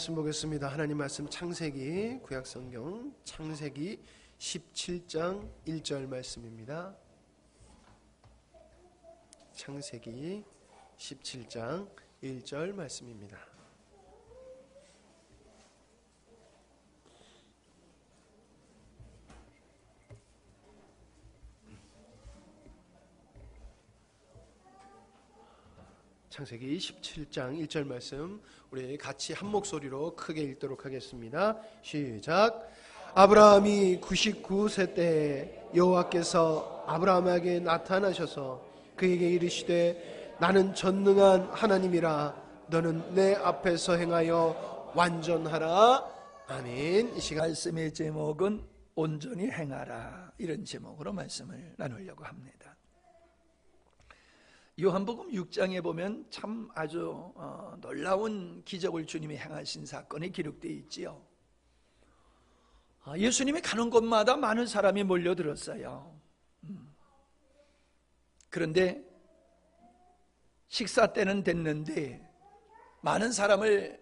말씀 보겠습니다. 하나님 말씀 창세기 구약성경 창세기 17장 1절 말씀입니다. 창세기 17장 1절 말씀입니다. 창세기 17장 1절 말씀 우리 같이 한 목소리로 크게 읽도록 하겠습니다. 시작. 아브라함이 99세 때에 여호와께서 아브라함에게 나타나셔서 그에게 이르시되 나는 전능한 하나님이라 너는 내 앞에서 행하여 완전하라. 아멘. 이 시간 말씀의 제목은 온전히 행하라, 이런 제목으로 말씀을 나누려고 합니다. 요한복음 6장에 보면 참 아주 놀라운 기적을 주님이 행하신 사건이 기록되어 있지요. 예수님이 가는 곳마다 많은 사람이 몰려들었어요. 그런데 식사 때는 됐는데 많은 사람을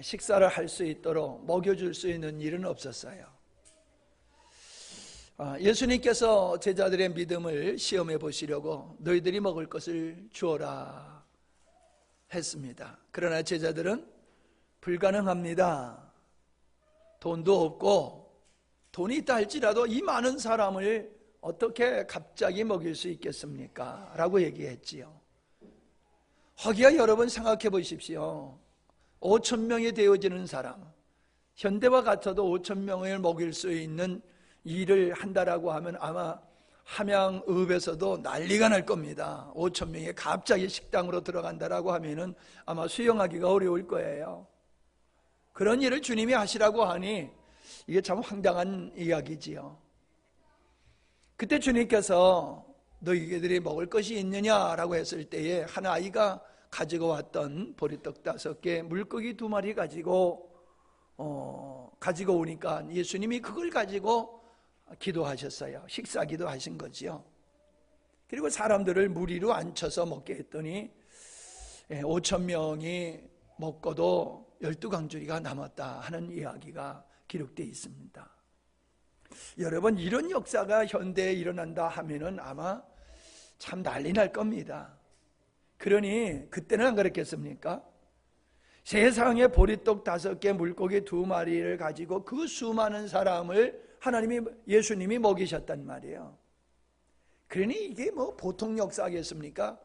식사를 할 수 있도록 먹여줄 수 있는 일은 없었어요. 예수님께서 제자들의 믿음을 시험해 보시려고 너희들이 먹을 것을 주어라 했습니다. 그러나 제자들은 불가능합니다. 돈도 없고, 돈이 있다 할지라도 이 많은 사람을 어떻게 갑자기 먹일 수 있겠습니까? 라고 얘기했지요. 허기야, 여러분 생각해 보십시오. 5,000명이 되어지는 사람, 현대와 같아도 5,000명을 먹일 수 있는 일을 한다라고 하면 아마 함양읍에서도 난리가 날 겁니다. 5,000명이 갑자기 식당으로 들어간다라고 하면은 아마 수용하기가 어려울 거예요. 그런 일을 주님이 하시라고 하니 이게 참 황당한 이야기지요. 그때 주님께서 너희들이 먹을 것이 있느냐라고 했을 때에 한 아이가 가지고 왔던 보리떡 5개, 물고기 2마리 가지고 오니까 예수님이 그걸 가지고 기도하셨어요. 식사 기도하신 거지요. 그리고 사람들을 무리로 앉혀서 먹게 했더니 5,000명이 먹고도 12강주리가 남았다 하는 이야기가 기록되어 있습니다. 여러분, 이런 역사가 현대에 일어난다 하면은 아마 참 난리 날 겁니다. 그러니 그때는 안 그랬겠습니까? 세상에 보리떡 5개, 물고기 2마리를 가지고 그 수많은 사람을 예수님이 먹이셨단 말이에요. 그러니 이게 뭐 보통 역사겠습니까?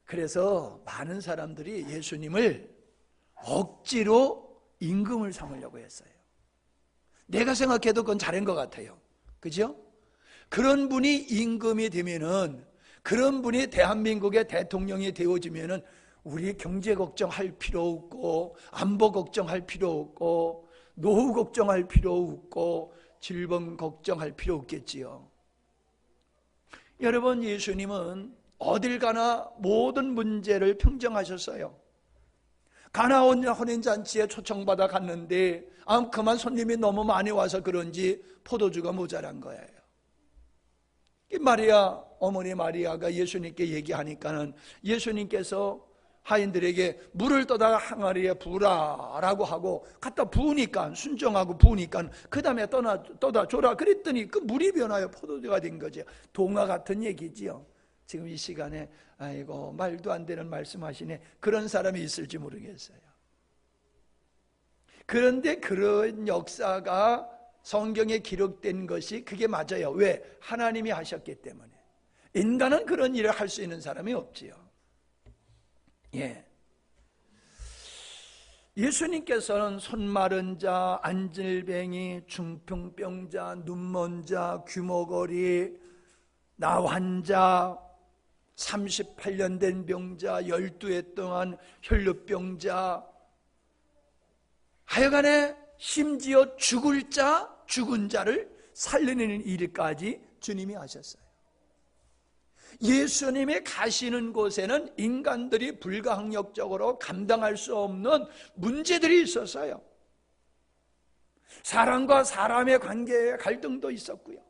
그래서 많은 사람들이 예수님을 억지로 임금을 삼으려고 했어요. 내가 생각해도 그건 잘한 것 같아요. 그죠? 그런 분이 임금이 되면은, 그런 분이 대한민국의 대통령이 되어지면은 우리 경제 걱정할 필요 없고, 안보 걱정할 필요 없고, 노후 걱정할 필요 없고, 질병 걱정할 필요 없겠지요. 여러분, 예수님은 어딜 가나 모든 문제를 평정하셨어요. 가나온 혼인잔치에 초청받아 갔는데 그만 손님이 너무 많이 와서 그런지 포도주가 모자란 거예요. 어머니 마리아가 예수님께 얘기하니까는 예수님께서 하인들에게 물을 떠다가 항아리에 부으라라고 하고 갖다 부으니까, 순종하고 부으니까 그 다음에 떠다 줘라 그랬더니 그 물이 변하여 포도주가 된 거죠. 동화 같은 얘기지요. 지금 이 시간에 아이고 말도 안 되는 말씀하시네, 그런 사람이 있을지 모르겠어요. 그런데 그런 역사가 성경에 기록된 것이 그게 맞아요. 왜? 하나님이 하셨기 때문에. 인간은 그런 일을 할 수 있는 사람이 없지요. 예수님께서는 손 마른 자, 안질뱅이, 중풍병자, 눈먼 자, 귀머거리, 나환자, 38년 된 병자, 12해 동안 혈루병자, 하여간에 심지어 죽은 자를 살리는 일까지 주님이 하셨어요. 예수님이 가시는 곳에는 인간들이 불가항력적으로 감당할 수 없는 문제들이 있었어요. 사람과 사람의 관계에 갈등도 있었고요.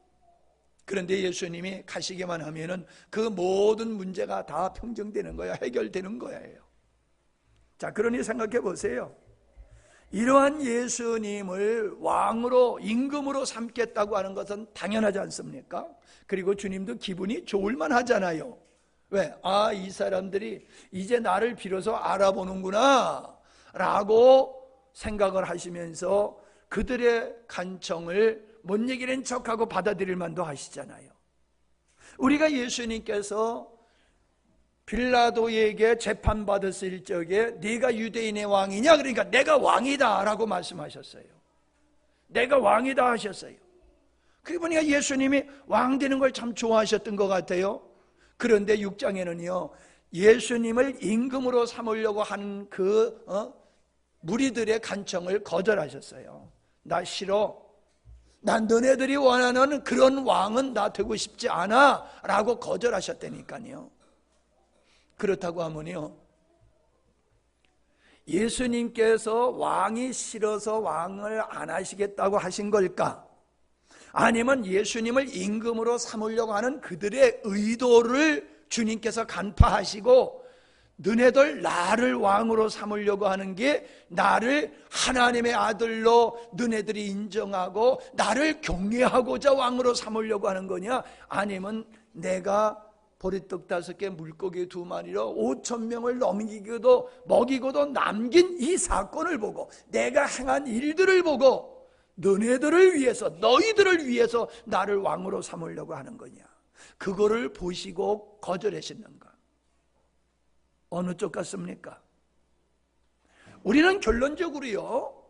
그런데 예수님이 가시기만 하면은 그 모든 문제가 다 평정되는 거예요. 해결되는 거예요. 자, 그러니 생각해 보세요. 이러한 예수님을 왕으로, 임금으로 삼겠다고 하는 것은 당연하지 않습니까? 그리고 주님도 기분이 좋을만 하잖아요. 왜? 아, 이 사람들이 이제 나를 비로소 알아보는구나 라고 생각을 하시면서 그들의 간청을 못 얘기는 척하고 받아들일 만도 하시잖아요. 우리가 예수님께서 빌라도에게 재판받았을 적에 네가 유대인의 왕이냐? 그러니까 내가 왕이다 라고 말씀하셨어요. 내가 왕이다 하셨어요. 그러고 보니까 예수님이 왕 되는 걸 참 좋아하셨던 것 같아요. 그런데 6장에는요, 예수님을 임금으로 삼으려고 하는 그 무리들의 간청을 거절하셨어요. 나 싫어. 난 너네들이 원하는 그런 왕은 나 되고 싶지 않아 라고 거절하셨다니까요. 그렇다고 하면요, 예수님께서 왕이 싫어서 왕을 안 하시겠다고 하신 걸까? 아니면 예수님을 임금으로 삼으려고 하는 그들의 의도를 주님께서 간파하시고 너네들 나를 왕으로 삼으려고 하는 게 나를 하나님의 아들로 너네들이 인정하고 나를 경외하고자 왕으로 삼으려고 하는 거냐? 아니면 내가 보리떡 5개 물고기 2마리로 5,000명을 먹이고도 남긴 이 사건을 보고 내가 행한 일들을 보고 너희들을 위해서 나를 왕으로 삼으려고 하는 거냐? 그거를 보시고 거절하시는가? 어느 쪽 같습니까? 우리는 결론적으로요,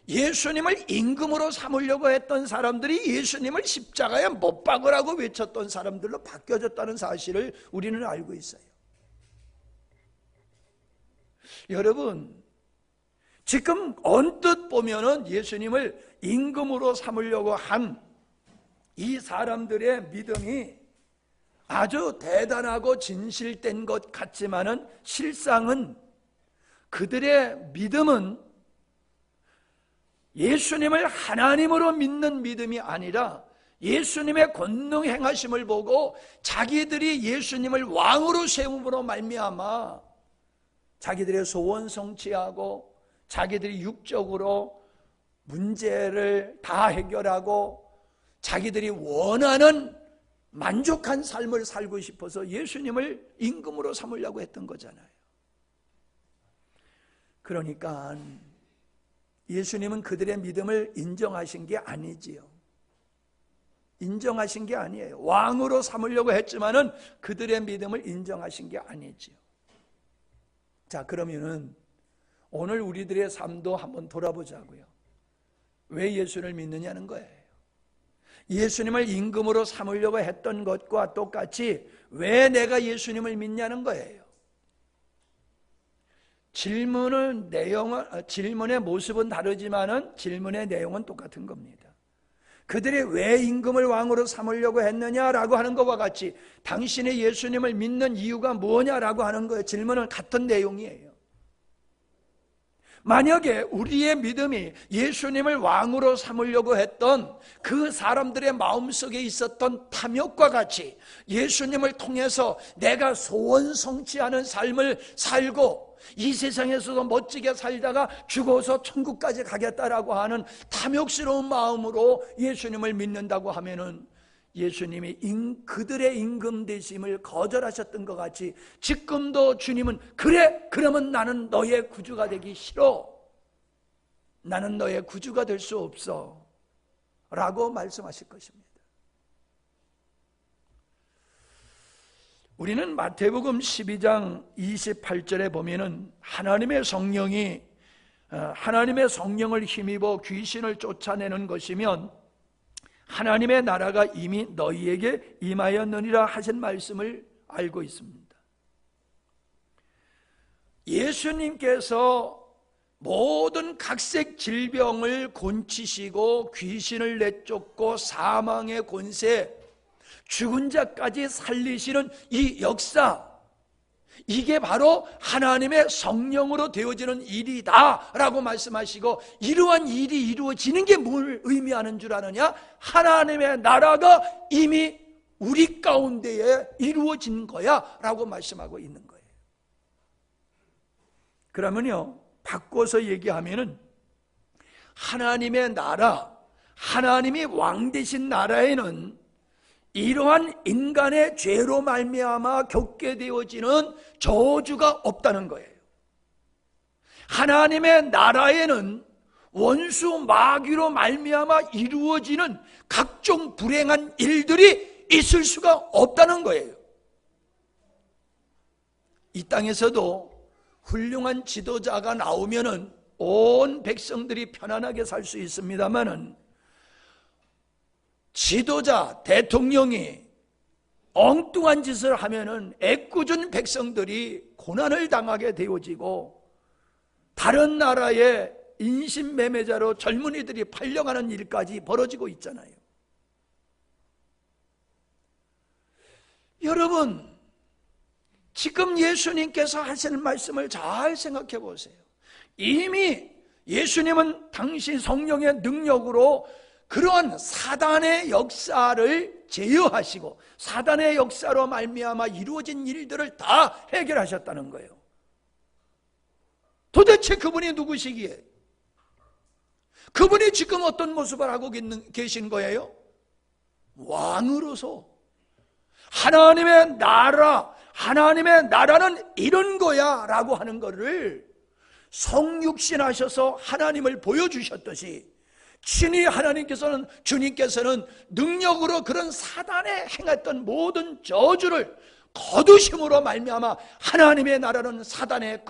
예수님을 임금으로 삼으려고 했던 사람들이 예수님을 십자가에 못 박으라고 외쳤던 사람들로 바뀌어졌다는 사실을 우리는 알고 있어요. 여러분, 지금 언뜻 보면은 예수님을 임금으로 삼으려고 한 이 사람들의 믿음이 아주 대단하고 진실된 것 같지만은 실상은 그들의 믿음은 예수님을 하나님으로 믿는 믿음이 아니라 예수님의 권능 행하심을 보고 자기들이 예수님을 왕으로 세움으로 말미암아 자기들의 소원 성취하고 자기들이 육적으로 문제를 다 해결하고 자기들이 원하는 만족한 삶을 살고 싶어서 예수님을 임금으로 삼으려고 했던 거잖아요. 그러니까 예수님은 그들의 믿음을 인정하신 게 아니지요. 인정하신 게 아니에요. 왕으로 삼으려고 했지만은 그들의 믿음을 인정하신 게 아니지요. 자, 그러면은 오늘 우리들의 삶도 한번 돌아보자고요. 왜 예수를 믿느냐는 거예요. 예수님을 임금으로 삼으려고 했던 것과 똑같이 왜 내가 예수님을 믿냐는 거예요. 질문의 모습은 다르지만은 질문의 내용은 똑같은 겁니다. 그들이 왜 임금을 왕으로 삼으려고 했느냐라고 하는 것과 같이 당신이 예수님을 믿는 이유가 뭐냐라고 하는 거예요. 질문은 같은 내용이에요. 만약에 우리의 믿음이 예수님을 왕으로 삼으려고 했던 그 사람들의 마음속에 있었던 탐욕과 같이 예수님을 통해서 내가 소원 성취하는 삶을 살고 이 세상에서도 멋지게 살다가 죽어서 천국까지 가겠다라고 하는 탐욕스러운 마음으로 예수님을 믿는다고 하면은 예수님이 그들의 임금 되심을 거절하셨던 것 같이 지금도 주님은 그래, 그러면 나는 너의 구주가 되기 싫어. 나는 너의 구주가 될 수 없어 라고 말씀하실 것입니다. 우리는 마태복음 12장 28절에 보면은 하나님의 성령을 힘입어 귀신을 쫓아내는 것이면 하나님의 나라가 이미 너희에게 임하였느니라 하신 말씀을 알고 있습니다. 예수님께서 모든 각색 질병을 곤치시고 귀신을 내쫓고 사망의 권세, 죽은 자까지 살리시는 이 역사, 이게 바로 하나님의 성령으로 되어지는 일이다 라고 말씀하시고, 이러한 일이 이루어지는 게 뭘 의미하는 줄 아느냐? 하나님의 나라가 이미 우리 가운데에 이루어진 거야 라고 말씀하고 있는 거예요. 그러면요, 바꿔서 얘기하면은 하나님의 나라, 하나님이 왕 되신 나라에는 이러한 인간의 죄로 말미암아 겪게 되어지는 저주가 없다는 거예요. 하나님의 나라에는 원수 마귀로 말미암아 이루어지는 각종 불행한 일들이 있을 수가 없다는 거예요. 이 땅에서도 훌륭한 지도자가 나오면은 온 백성들이 편안하게 살 수 있습니다만은, 지도자, 대통령이 엉뚱한 짓을 하면은 애꿎은 백성들이 고난을 당하게 되어지고, 다른 나라의 인신매매자로 젊은이들이 팔려가는 일까지 벌어지고 있잖아요. 여러분, 지금 예수님께서 하시는 말씀을 잘 생각해 보세요. 이미 예수님은 당시 성령의 능력으로 그러한 사단의 역사를 제어하시고 사단의 역사로 말미암아 이루어진 일들을 다 해결하셨다는 거예요. 도대체 그분이 누구시기에? 그분이 지금 어떤 모습을 하고 계신 거예요? 왕으로서 하나님의 나라는 이런 거야 라고 하는 것을 성육신하셔서 하나님을 보여주셨듯이, 친히 주님께서는 능력으로 그런 사단에 행했던 모든 저주를 거두심으로 말미암아 하나님의 나라는 사단의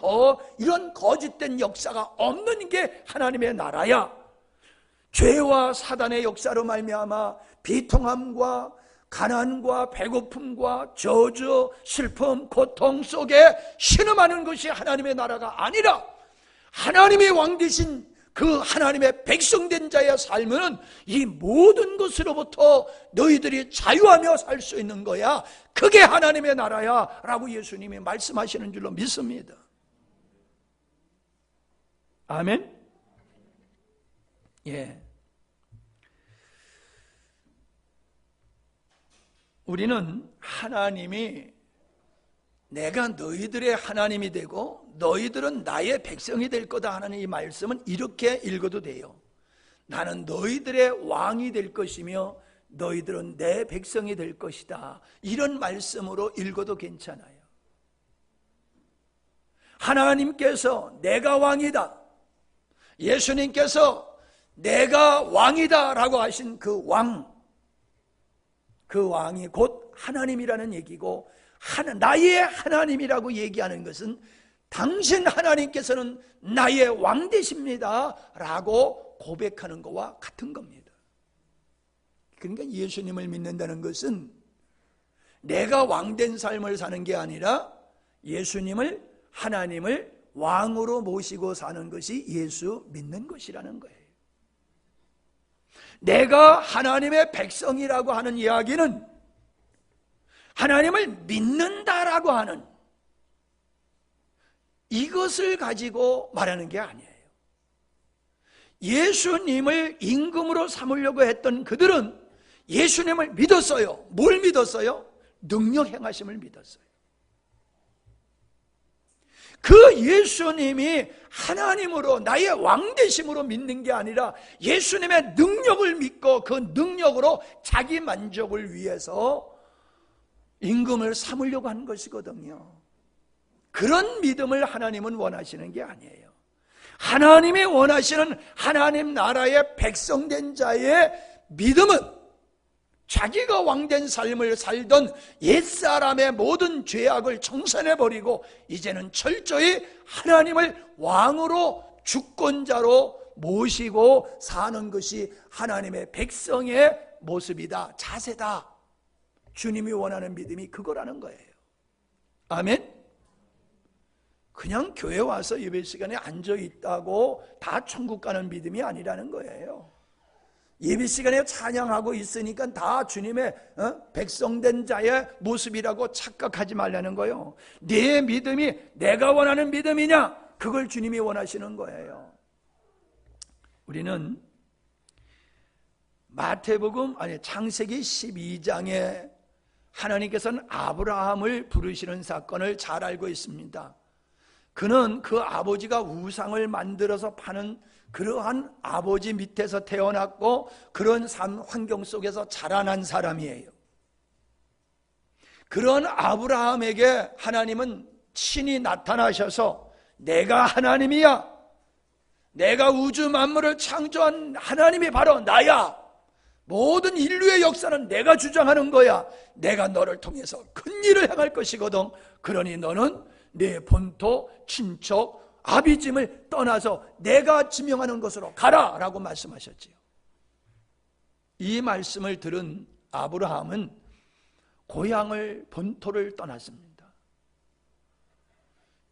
이런 거짓된 역사가 없는 게 하나님의 나라야. 죄와 사단의 역사로 말미암아 비통함과 가난과 배고픔과 저주, 슬픔, 고통 속에 신음하는 것이 하나님의 나라가 아니라, 하나님의 왕 되신 그 하나님의 백성된 자의 삶은 이 모든 것으로부터 너희들이 자유하며 살 수 있는 거야. 그게 하나님의 나라야 라고 예수님이 말씀하시는 줄로 믿습니다. 아멘? 예. 우리는 하나님이 내가 너희들의 하나님이 되고 너희들은 나의 백성이 될 거다 하는 이 말씀은 이렇게 읽어도 돼요. 나는 너희들의 왕이 될 것이며 너희들은 내 백성이 될 것이다. 이런 말씀으로 읽어도 괜찮아요. 하나님께서 내가 왕이다, 예수님께서 내가 왕이다 라고 하신 그 왕이 곧 하나님이라는 얘기고, 나의 하나님이라고 얘기하는 것은 당신 하나님께서는 나의 왕 되십니다 라고 고백하는 것과 같은 겁니다. 그러니까 예수님을 믿는다는 것은 내가 왕된 삶을 사는 게 아니라 예수님을, 하나님을 왕으로 모시고 사는 것이 예수 믿는 것이라는 거예요. 내가 하나님의 백성이라고 하는 이야기는 하나님을 믿는다라고 하는 이것을 가지고 말하는 게 아니에요. 예수님을 임금으로 삼으려고 했던 그들은 예수님을 믿었어요. 뭘 믿었어요? 능력 행하심을 믿었어요. 그 예수님이 하나님으로 나의 왕되심으로 믿는 게 아니라 예수님의 능력을 믿고 그 능력으로 자기 만족을 위해서 임금을 삼으려고 하는 것이거든요. 그런 믿음을 하나님은 원하시는 게 아니에요. 하나님이 원하시는 하나님 나라의 백성된 자의 믿음은 자기가 왕된 삶을 살던 옛사람의 모든 죄악을 청산해버리고 이제는 철저히 하나님을 왕으로 주권자로 모시고 사는 것이 하나님의 백성의 모습이다, 자세다. 주님이 원하는 믿음이 그거라는 거예요. 아멘? 그냥 교회 와서 예배 시간에 앉아있다고 다 천국 가는 믿음이 아니라는 거예요. 예배 시간에 찬양하고 있으니까 다 주님의 백성된 자의 모습이라고 착각하지 말라는 거예요. 내 믿음이 내가 원하는 믿음이냐? 그걸 주님이 원하시는 거예요. 우리는 창세기 12장에 하나님께서는 아브라함을 부르시는 사건을 잘 알고 있습니다. 그는 그 아버지가 우상을 만들어서 파는 그러한 아버지 밑에서 태어났고 그런 삶 환경 속에서 자라난 사람이에요. 그런 아브라함에게 하나님은 친히 나타나셔서 내가 하나님이야, 내가 우주 만물을 창조한 하나님이 바로 나야, 모든 인류의 역사는 내가 주장하는 거야, 내가 너를 통해서 큰 일을 행할 것이거든. 그러니 너는 내 본토, 친척, 아비짐을 떠나서 내가 지명하는 곳으로 가라 라고 말씀하셨지요. 이 말씀을 들은 아브라함은 고향을, 본토를 떠났습니다.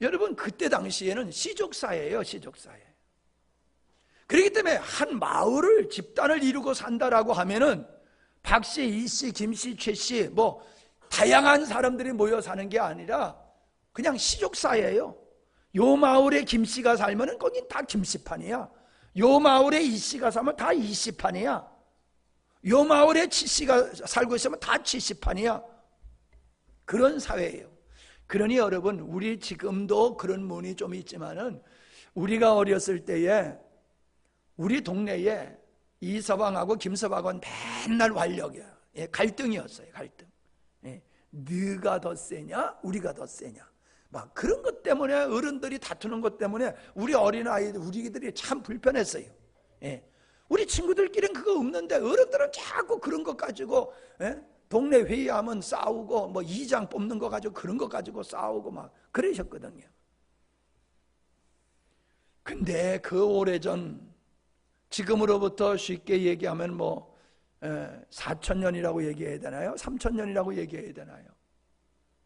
여러분, 그때 당시에는 시족사회예요, 시족사회. 그렇기 때문에 한 마을을, 집단을 이루고 산다라고 하면은 박씨, 이씨, 김씨, 최씨 뭐 다양한 사람들이 모여 사는 게 아니라 그냥 시족사회예요. 요 마을에 김씨가 살면은 거긴 다 김씨판이야. 요 마을에 이씨가 살면 다 이씨판이야. 요 마을에 치씨가 살고 있으면 다 치씨판이야. 그런 사회예요. 그러니 여러분, 우리 지금도 그런 문이 좀 있지만은 우리가 어렸을 때에 우리 동네에 이서방하고 김서방은 맨날 완력이야. 갈등이었어요, 갈등. 네가 더 세냐, 우리가 더 세냐. 막 그런 것 때문에, 어른들이 다투는 것 때문에 우리 어린아이들, 우리들이 참 불편했어요. 우리 친구들끼리는 그거 없는데 어른들은 자꾸 그런 것 가지고, 동네 회의하면 싸우고, 뭐 이장 뽑는 거 가지고 그런 거 가지고 싸우고 막 그러셨거든요. 근데 그 오래전, 지금으로부터 쉽게 얘기하면 뭐 4,000년이라고 얘기해야 되나요? 3,000년이라고 얘기해야 되나요?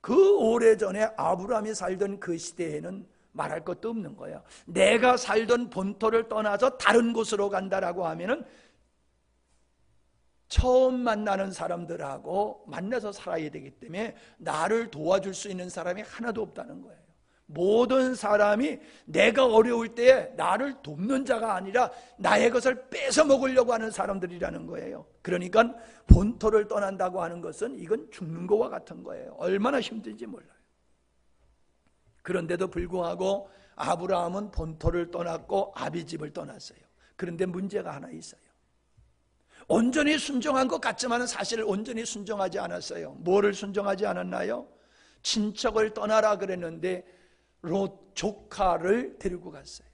그 오래전에 아브라함이 살던 그 시대에는 말할 것도 없는 거예요. 내가 살던 본토를 떠나서 다른 곳으로 간다라고 하면은 처음 만나는 사람들하고 만나서 살아야 되기 때문에 나를 도와줄 수 있는 사람이 하나도 없다는 거예요. 모든 사람이 내가 어려울 때에 나를 돕는 자가 아니라 나의 것을 뺏어 먹으려고 하는 사람들이라는 거예요. 그러니까 본토를 떠난다고 하는 것은 이건 죽는 것과 같은 거예요. 얼마나 힘든지 몰라요. 그런데도 불구하고 아브라함은 본토를 떠났고 아비집을 떠났어요. 그런데 문제가 하나 있어요. 온전히 순종한 것 같지만 사실 온전히 순종하지 않았어요. 뭐를 순종하지 않았나요? 친척을 떠나라 그랬는데 롯 조카를 데리고 갔어요.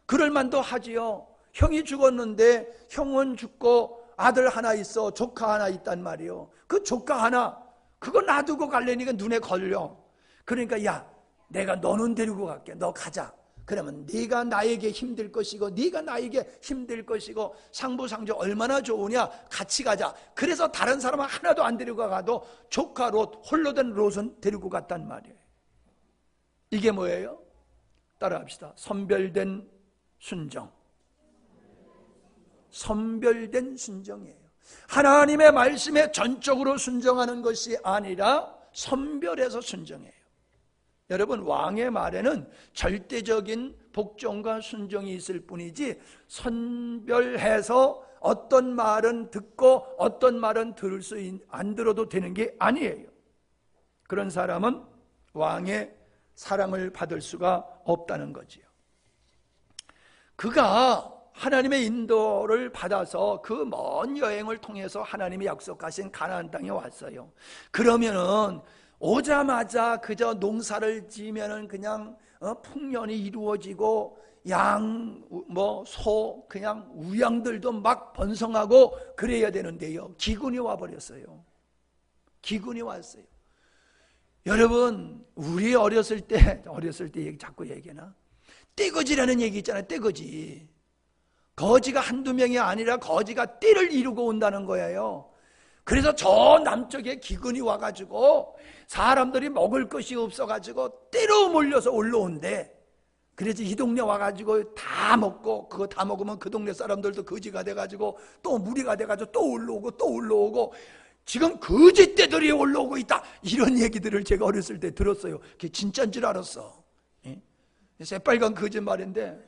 그럴 만도 하지요. 형이 죽었는데 형은 죽고 아들 하나 있어, 조카 하나 있단 말이요. 그 조카 하나 그거 놔두고 가려니까 눈에 걸려. 그러니까 야, 내가 너는 데리고 갈게, 너 가자. 그러면 네가 나에게 힘들 것이고 네가 나에게 힘들 것이고 상부상조 얼마나 좋으냐, 같이 가자. 그래서 다른 사람은 하나도 안 데리고 가도 조카 롯, 홀로 된 롯은 데리고 갔단 말이에요. 이게 뭐예요? 따라합시다. 선별된 순종. 선별된 순종이에요. 하나님의 말씀에 전적으로 순종하는 것이 아니라 선별해서 순종해요. 여러분, 왕의 말에는 절대적인 복종과 순종이 있을 뿐이지 선별해서 어떤 말은 듣고 어떤 말은 들을 수 안 들어도 되는 게 아니에요. 그런 사람은 왕의 사랑을 받을 수가 없다는 거지요. 그가 하나님의 인도를 받아서 그 먼 여행을 통해서 하나님이 약속하신 가나안 땅에 왔어요. 그러면은 오자마자 그저 농사를 지으면은 그냥 풍년이 이루어지고 양, 뭐 소, 그냥 우양들도 막 번성하고 그래야 되는데요. 기근이 와버렸어요. 기근이 왔어요. 여러분, 우리 어렸을 때 얘기 자꾸 얘기나? 떼거지라는 얘기 있잖아요. 떼거지. 거지가 한두 명이 아니라 거지가 떼를 이루고 온다는 거예요. 그래서 저 남쪽에 기근이 와가지고 사람들이 먹을 것이 없어가지고 떼로 몰려서 올라온대. 그래서 이 동네 와가지고 다 먹고, 그거 다 먹으면 그 동네 사람들도 거지가 돼가지고 또 무리가 돼가지고 또 올라오고 지금 거지 떼들이 올라오고 있다, 이런 얘기들을 제가 어렸을 때 들었어요. 그게 진짜인 줄 알았어. 새빨간 거짓말인데,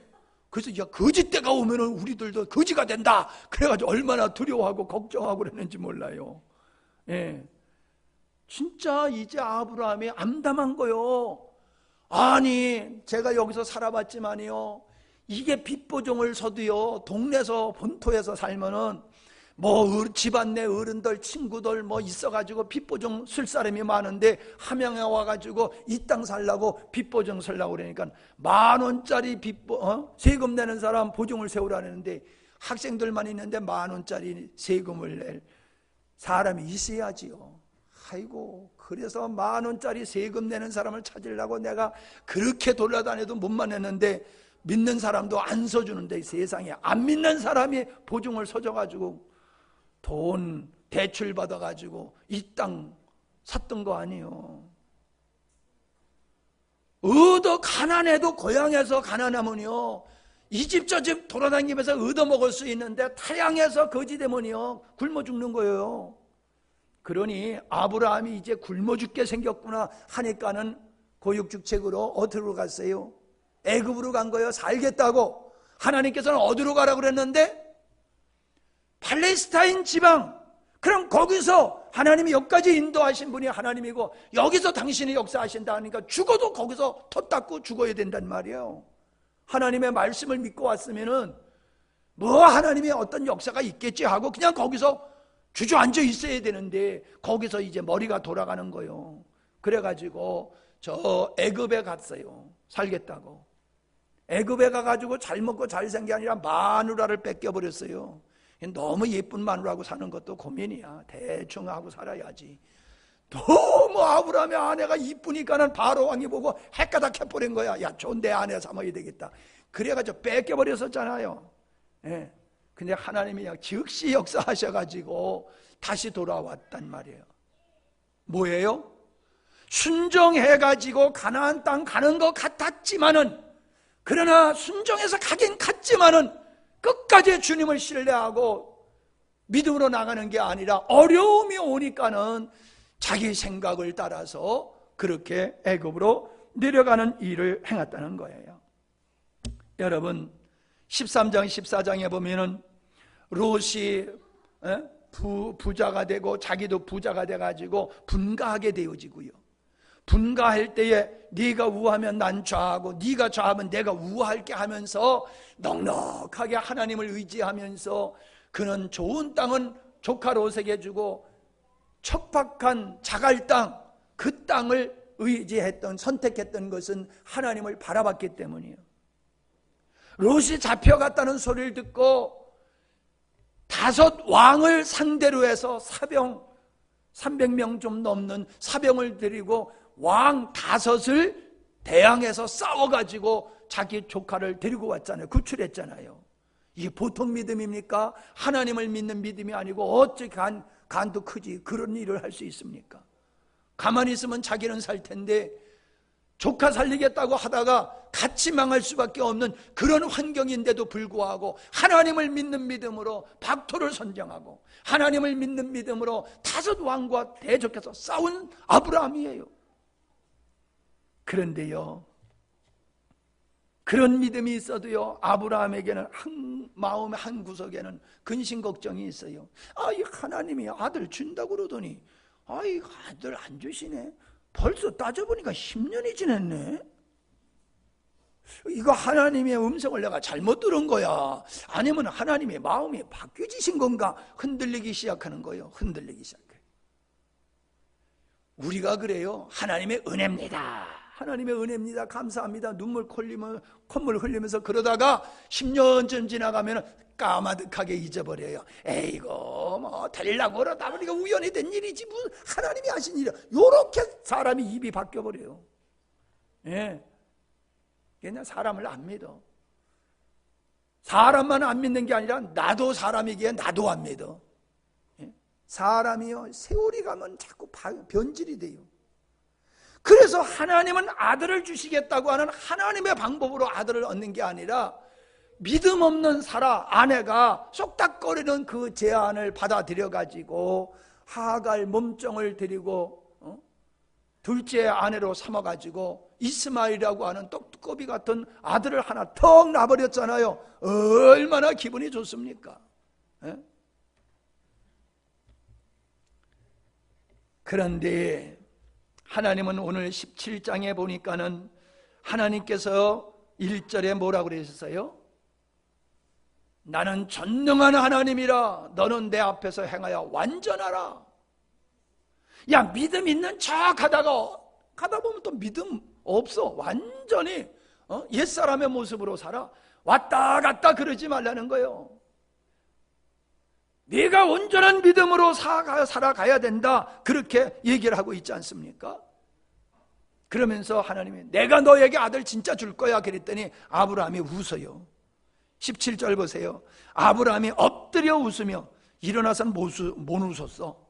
그래서 야, 거지 떼가 오면은 우리들도 거지가 된다, 그래가지고 얼마나 두려워하고 걱정하고 그랬는지 몰라요. 진짜 이제 아브라함이 암담한 거요. 아니 제가 여기서 살아봤지만요, 이게 빚보증을 서도요 동네에서 본토에서 살면은 뭐 집안 내 어른들 친구들 뭐 있어가지고 빚보증 쓸 사람이 많은데 함양에 와가지고 이 땅 살라고 빚보증 쓰려고 그러니까 10,000원짜리 세금 내는 사람 보증을 세우라는데 학생들만 있는데 10,000원짜리 세금을 낼 사람이 있어야지요. 아이고, 그래서 10,000원짜리 세금 내는 사람을 찾으려고 내가 그렇게 돌아다녀도 못 만났는데 믿는 사람도 안 서주는데 세상에 안 믿는 사람이 보증을 서줘가지고 돈 대출 받아가지고 이 땅 샀던 거 아니에요. 가난해도 고향에서 가난하면요 이 집 저 집 돌아다니면서 얻어먹을 수 있는데 타향에서 거지되면요 굶어 죽는 거예요. 그러니 아브라함이 이제 굶어 죽게 생겼구나 하니까는 고육축책으로 어디로 갔어요? 애굽으로 간 거예요. 살겠다고. 하나님께서는 어디로 가라고 그랬는데? 팔레스타인 지방. 그럼 거기서 하나님이 여기까지 인도하신 분이 하나님이고 여기서 당신이 역사하신다 하니까 죽어도 거기서 터 닦고 죽어야 된단 말이에요. 하나님의 말씀을 믿고 왔으면은 뭐 하나님의 어떤 역사가 있겠지 하고 그냥 거기서 주저앉아 있어야 되는데 거기서 이제 머리가 돌아가는 거예요. 그래가지고 저 애굽에 갔어요. 살겠다고. 애굽에 가가지고 잘 먹고 잘 산 게 아니라 마누라를 뺏겨버렸어요. 너무 예쁜 마누라하고 사는 것도 고민이야. 대충 하고 살아야지. 너무 아브라함의 아내가 이쁘니까는 바로 왕이 보고 헷가닥 해버린 거야. 야, 좋은 내 아내 삼아야 되겠다. 그래가지고 뺏겨버렸었잖아요. 예. 근데 하나님이 즉시 역사하셔가지고 다시 돌아왔단 말이에요. 뭐예요? 순종해가지고 가나안 땅 가는 것 같았지만은, 그러나 순종해서 가긴 갔지만은 끝까지 주님을 신뢰하고 믿음으로 나가는 게 아니라 어려움이 오니까는 자기 생각을 따라서 그렇게 애굽으로 내려가는 일을 행했다는 거예요. 여러분 13장 14장에 보면은 롯이 부자가 되고 자기도 부자가 돼가지고 분가하게 되어지고요. 분가할 때에 네가 우하면 난 좌하고 네가 좌하면 내가 우할게 하면서 넉넉하게 하나님을 의지하면서 그는 좋은 땅은 조카 롯에게 주고 척박한 자갈 땅, 그 땅을 의지했던 선택했던 것은 하나님을 바라봤기 때문이에요. 롯이 잡혀갔다는 소리를 듣고 5 왕을 상대로 해서 사병 300명 좀 넘는 사병을 데리고 왕 5을 대항해서 싸워가지고 자기 조카를 데리고 왔잖아요. 구출했잖아요. 이게 보통 믿음입니까? 하나님을 믿는 믿음이 아니고 어찌 간도 크지 그런 일을 할 수 있습니까? 가만히 있으면 자기는 살 텐데 조카 살리겠다고 하다가 같이 망할 수밖에 없는 그런 환경인데도 불구하고 하나님을 믿는 믿음으로 박토를 선정하고 하나님을 믿는 믿음으로 5 왕과 대적해서 싸운 아브라함이에요. 그런데요, 그런 믿음이 있어도요, 아브라함에게는 마음의 한 구석에는 근심 걱정이 있어요. 이 하나님이 아들 준다고 그러더니 아들 안 주시네. 벌써 따져보니까 10년이 지났네. 이거 하나님의 음성을 내가 잘못 들은 거야, 아니면 하나님의 마음이 바뀌어지신 건가? 흔들리기 시작하는 거예요. 흔들리기 시작해요. 우리가 그래요. 하나님의 은혜입니다. 하나님의 은혜입니다. 감사합니다. 콧물 흘리면서 그러다가 10년쯤 지나가면 까마득하게 잊어버려요. 에이고 뭐 되려고 그러다 보니까 우연히 된 일이지 무슨 하나님이 하신 일이야. 요렇게 사람이 입이 바뀌어버려요. 예. 그냥 사람을 안 믿어. 사람만 안 믿는 게 아니라 나도 사람이기에 나도 안 믿어. 예? 사람이요 세월이 가면 자꾸 변질이 돼요. 그래서 하나님은 아들을 주시겠다고 하는 하나님의 방법으로 아들을 얻는 게 아니라 믿음 없는 아내가 쏙닥거리는 그 제안을 받아들여 가지고 하갈 몸종을 데리고 둘째 아내로 삼아가지고 이스마엘이라고 하는 떡두꺼비 같은 아들을 하나 턱 놔버렸잖아요. 얼마나 기분이 좋습니까? 예? 그런데 하나님은 오늘 17장에 보니까는 하나님께서 1절에 뭐라고 그러셨어요? 나는 전능한 하나님이라 너는 내 앞에서 행하여 완전하라. 야, 믿음 있는 척 가다 보면 또 믿음 없어. 완전히 옛사람의 모습으로 살아. 왔다 갔다 그러지 말라는 거예요. 네가 온전한 믿음으로 살아가야 된다, 그렇게 얘기를 하고 있지 않습니까? 그러면서 하나님이 내가 너에게 아들 진짜 줄 거야 그랬더니 아브라함이 웃어요. 17절 보세요. 아브라함이 엎드려 웃으며, 일어나서는 못 웃었어.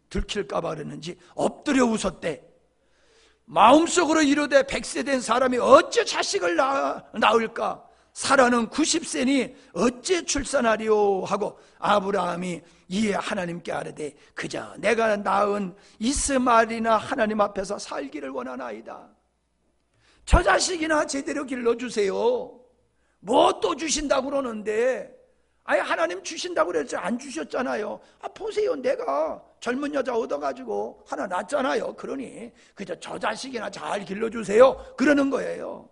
들킬까 봐 그랬는지 엎드려 웃었대. 마음속으로 이르되 100세 된 사람이 어찌 자식을 낳을까? 사라는 90세니 어찌 출산하리요? 하고 아브라함이 이에 하나님께 아뢰되 그저 내가 낳은 이스마엘이나 하나님 앞에서 살기를 원하나이다. 저 자식이나 제대로 길러주세요. 뭐 또 주신다고 그러는데, 아니 하나님 주신다고 그랬지 안 주셨잖아요. 보세요, 내가 젊은 여자 얻어가지고 하나 낳았잖아요. 그러니 그저 저 자식이나 잘 길러주세요, 그러는 거예요.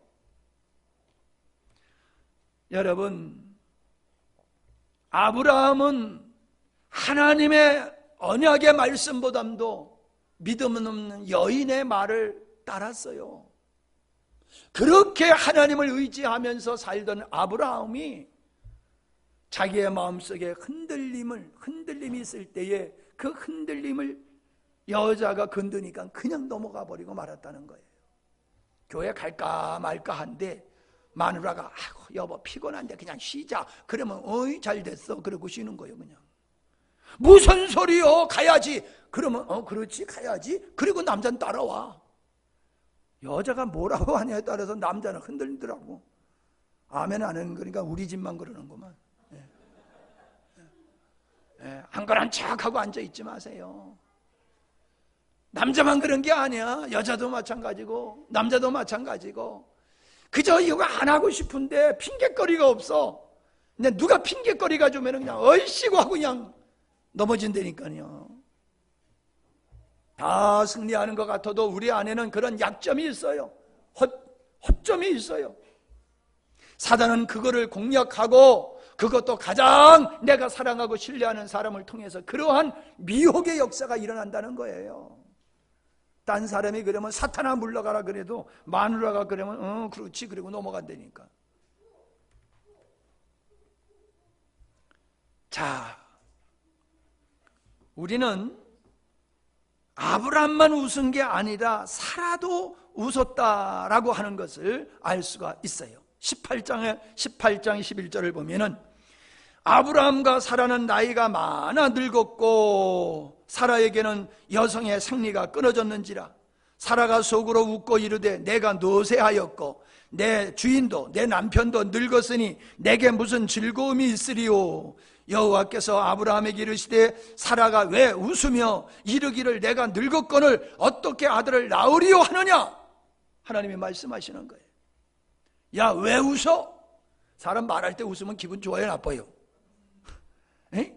여러분, 아브라함은 하나님의 언약의 말씀보다도 믿음 없는 여인의 말을 따랐어요. 그렇게 하나님을 의지하면서 살던 아브라함이 자기의 마음속에 흔들림이 있을 때에 그 흔들림을 여자가 건드니까 그냥 넘어가 버리고 말았다는 거예요. 교회 갈까 말까 한데 마누라가 아이고 여보 피곤한데 그냥 쉬자 그러면 어이 잘 됐어 그러고 쉬는 거예요. 그냥 무슨 소리요, 가야지 그러면 그렇지 가야지. 그리고 남자는 따라와. 여자가 뭐라고 하냐에 따라서 남자는 흔들리더라고. 아멘 안 하는 거니까 우리 집만 그러는구만. 안 그런 척하고 앉아있지 마세요. 남자만 그런 게 아니야. 여자도 마찬가지고 남자도 마찬가지고. 그저 이거 안 하고 싶은데 핑계거리가 없어. 근데 누가 핑계거리가 주면 그냥 얼씨구 하고 그냥 넘어진다니까요. 다 승리하는 것 같아도 우리 안에는 그런 약점이 있어요. 허점이 있어요. 사단은 그거를 공략하고, 그것도 가장 내가 사랑하고 신뢰하는 사람을 통해서 그러한 미혹의 역사가 일어난다는 거예요. 딴 사람이 그러면 사탄아 물러가라 그래도 마누라가 그러면 그렇지 그리고 넘어간다니까. 자, 우리는 아브라함만 웃은 게 아니라 사라도 웃었다라고 하는 것을 알 수가 있어요. 18장 11절을 보면은 아브라함과 사라는 나이가 많아 늙었고 사라에게는 여성의 생리가 끊어졌는지라. 사라가 속으로 웃고 이르되 내가 노쇠하였고 내 주인도 내 남편도 늙었으니 내게 무슨 즐거움이 있으리요. 여호와께서 아브라함에게 이르시되 사라가 왜 웃으며 이르기를 내가 늙었거늘 어떻게 아들을 낳으리요 하느냐. 하나님이 말씀하시는 거예요. 야, 왜 웃어? 사람 말할 때 웃으면 기분 좋아요, 나빠요? 에?